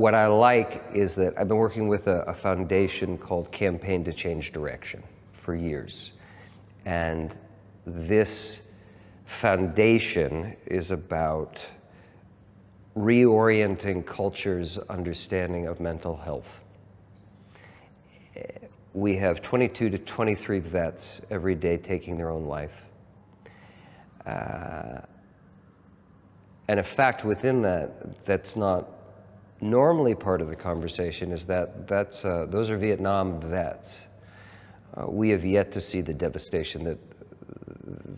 what I like is that I've been working with a foundation called Campaign to Change Direction for years. And this foundation is about reorienting culture's understanding of mental health. We have 22 to 23 vets every day taking their own life. And a fact within that that's not normally part of the conversation is that those are Vietnam vets. We have yet to see the devastation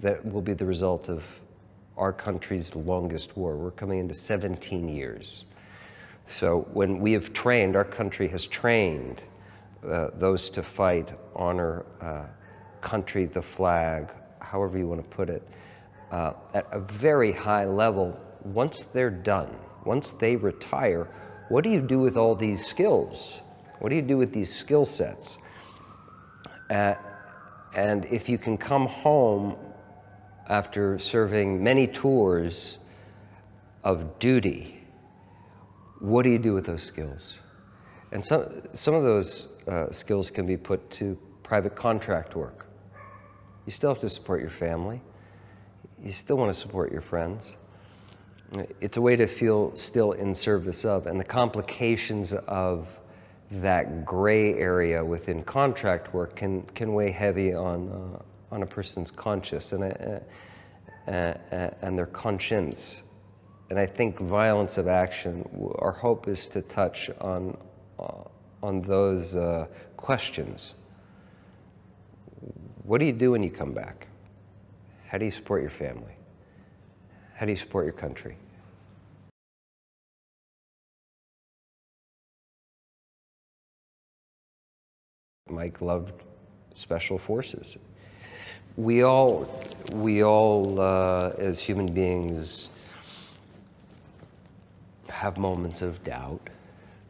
that will be the result of our country's longest war. We're coming into 17 years. So when we have trained, our country has trained those to fight, honor country, the flag, however you want to put it, at a very high level. Once they're done, once they retire, what do you do with all these skills? What do you do with these skill sets? And if you can come home after serving many tours of duty, what do you do with those skills? And some of those skills can be put to private contract work. You still have to support your family. You still want to support your friends. It's a way to feel still in service of, and the complications of that gray area within contract work can weigh heavy on a person's conscience and their conscience. And I think violence of action, our hope is to touch on those questions. What do you do when you come back? How do you support your family? How do you support your country? Mike loved special forces. We all as human beings have moments of doubt.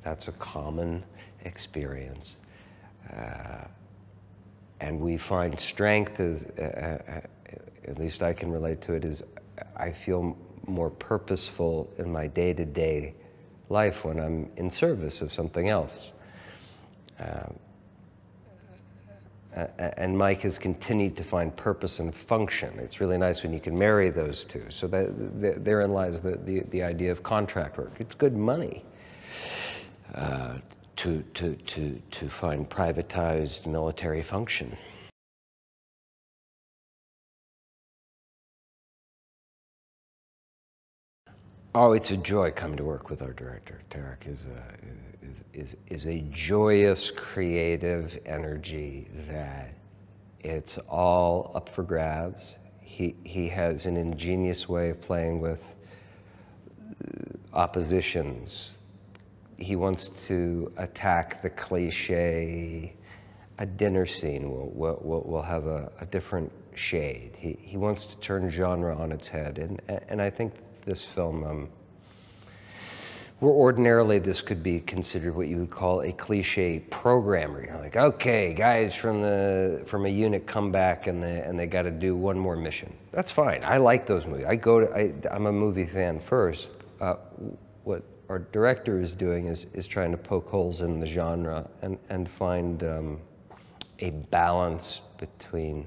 That's a common experience. And we find strength, at least I can relate to it, is I feel more purposeful in my day-to-day life when I'm in service of something else. And Mike has continued to find purpose and function. It's really nice when you can marry those two. So therein lies the idea of contract work. It's good money to find privatized military function. Oh, it's a joy coming to work with our director. Tareq is a joyous, creative energy that it's all up for grabs. He has an ingenious way of playing with oppositions. He wants to attack the cliche. A dinner scene will have a different shade. He wants to turn genre on its head, and I think this film, where ordinarily this could be considered what you would call a cliche programmer. You're like, okay, guys from a unit come back and they got to do one more mission. That's fine. I like those movies. I'm a movie fan first. What our director is doing is trying to poke holes in the genre and find a balance between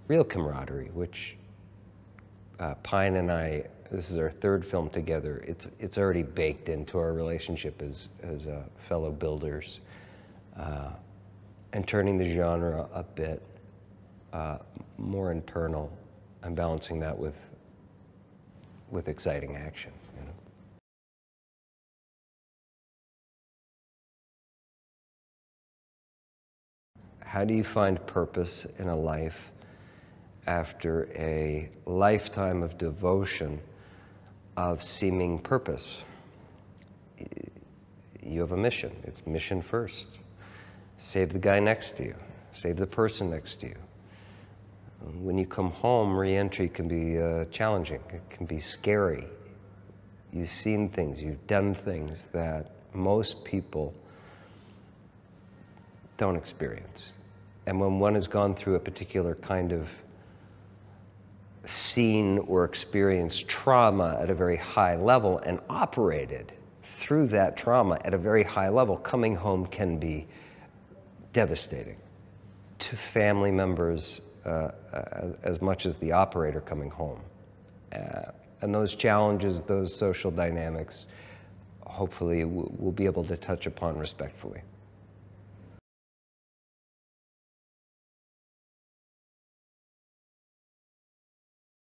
real camaraderie, which Pine and I, this is our third film together. It's already baked into our relationship as fellow builders, and turning the genre a bit more internal and balancing that with exciting action. You know? How do you find purpose in a life after a lifetime of devotion, of seeming purpose? You have a mission. It's mission first. Save the guy next to you. Save the person next to you. When you come home, re-entry can be challenging. It can be scary. You've seen things, you've done things that most people don't experience. And when one has gone through a particular kind of seen or experienced trauma at a very high level and operated through that trauma at a very high level, coming home can be devastating to family members as much as the operator coming home. And those challenges, those social dynamics, hopefully we'll be able to touch upon respectfully.